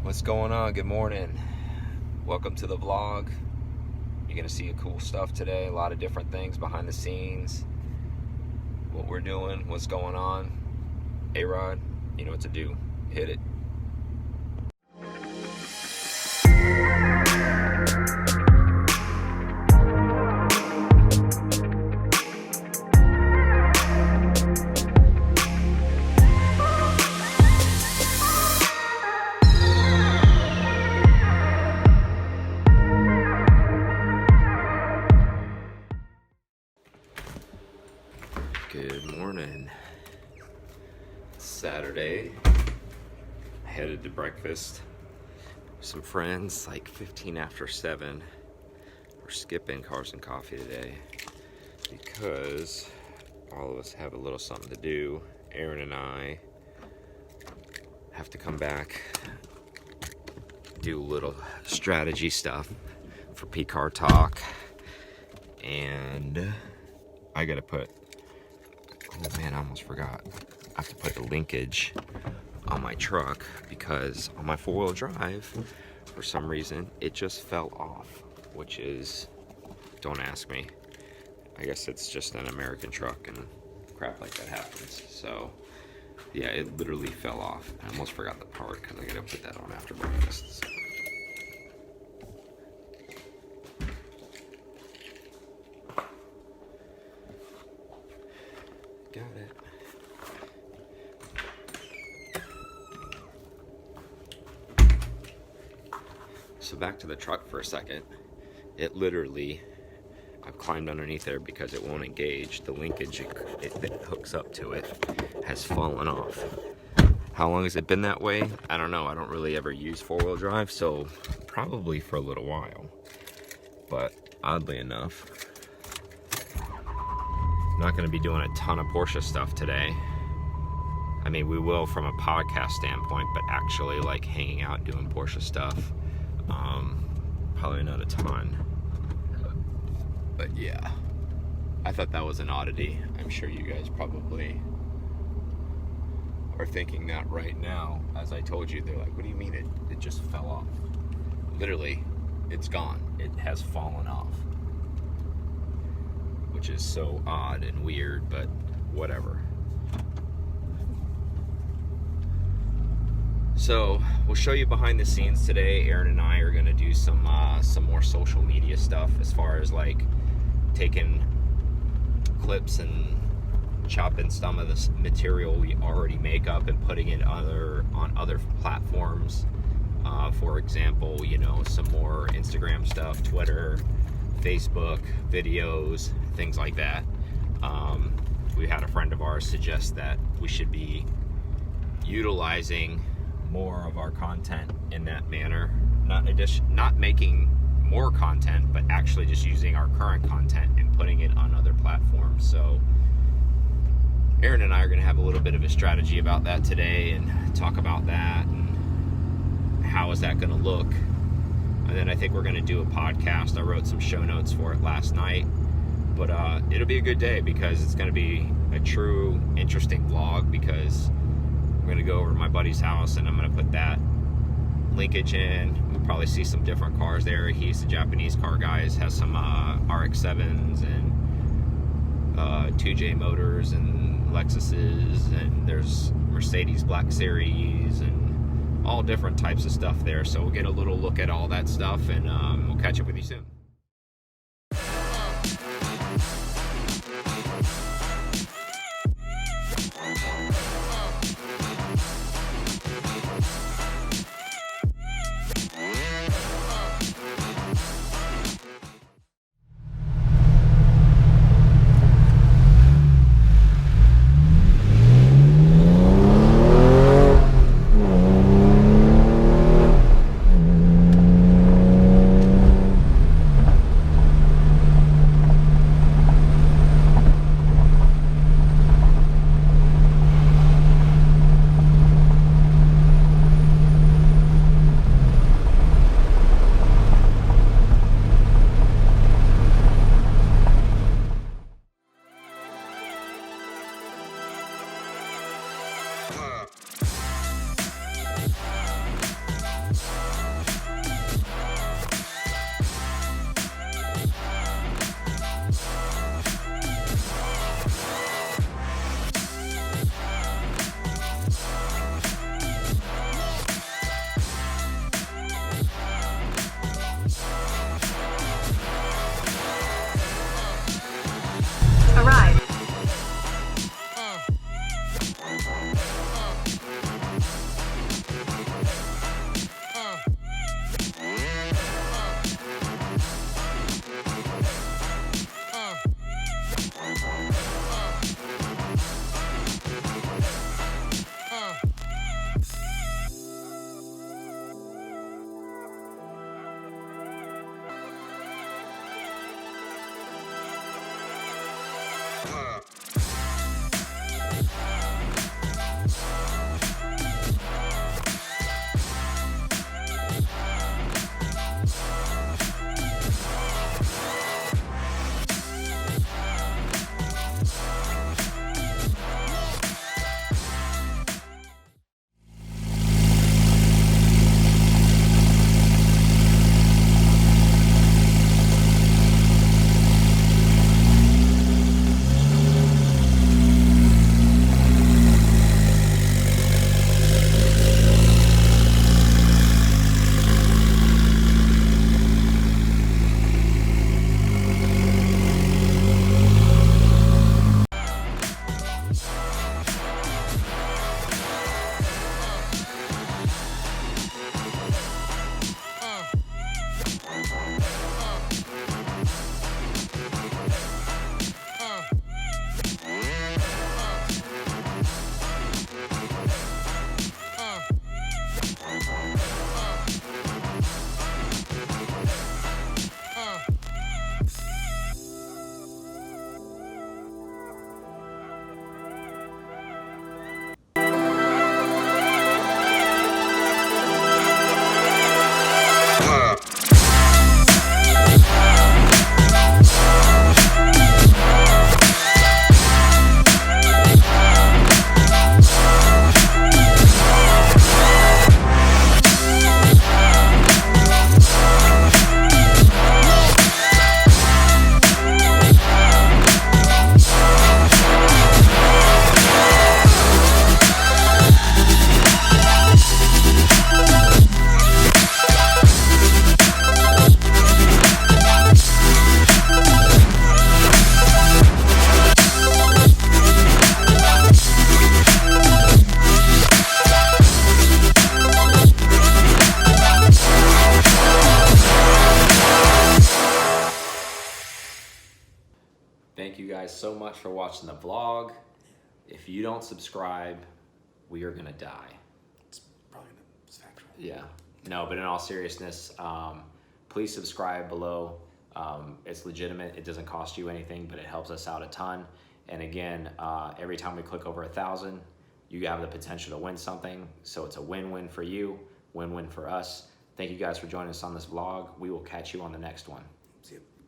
What's going on? Good morning. Welcome to the vlog. You're gonna see cool stuff today. A lot of different things behind the scenes. What we're doing, what's going on. A-Rod, you know what to do. Hit it. Good morning. It's Saturday. I headed to breakfast with some friends, like 15 after 7. We're skipping Cars and Coffee today because all of us have a little something to do. Aaron and I have to come back, do a little strategy stuff for P-Car Talk, and I gotta put, oh man, I almost forgot. I have to put the linkage on my truck because on my 4-wheel drive, for some reason, it just fell off, which is, don't ask me. I guess it's just an American truck and crap like that happens. So, yeah, it literally fell off. I almost forgot the part because I gotta put that on after breakfast. Got it. So back to the truck for a second. It literally, I've climbed underneath there because it won't engage. The linkage that hooks up to it has fallen off. How long has it been that way? I don't know. I don't really ever use 4-wheel drive, so probably for a little while. But oddly enough, I'm not going to be doing a ton of Porsche stuff today. I mean, we will from a podcast standpoint, but actually like hanging out doing Porsche stuff, probably not a ton. But yeah, I thought that was an oddity. I'm sure you guys probably are thinking that right now. As I told you, they're like, what do you mean it just fell off? Literally, it's gone. It has fallen off. Which is so odd and weird, but whatever. So we'll show you behind the scenes today. Aaron and I are gonna do some more social media stuff as far as like taking clips and chopping some of this material we already make up and putting it on other platforms. For example, you know, some more Instagram stuff, Twitter, Facebook, videos, things like that. We had a friend of ours suggest that we should be utilizing more of our content in that manner. Not making more content, but actually just using our current content and putting it on other platforms. So Aaron and I are going to have a little bit of a strategy about that today and talk about that and how is that going to look. And then I think we're going to do a podcast. I wrote some show notes for it last night. But it'll be a good day because it's going to be a true interesting vlog because I'm going to go over to my buddy's house and I'm going to put that linkage in. We'll probably see some different cars there. He's a Japanese car guy. He has some RX-7s and 2J motors and Lexuses, and there's Mercedes Black Series and all different types of stuff there. So we'll get a little look at all that stuff, and we'll catch up with you soon. so much for watching the vlog. If you don't subscribe, we are gonna die. It's probably it's factual. Yeah. No, but in all seriousness, please subscribe below. It's legitimate. It doesn't cost you anything, but it helps us out a ton. And again, every time we click over 1,000, you have the potential to win something. So it's a win-win for you, win-win for us. Thank you guys for joining us on this vlog. We will catch you on the next one. See you.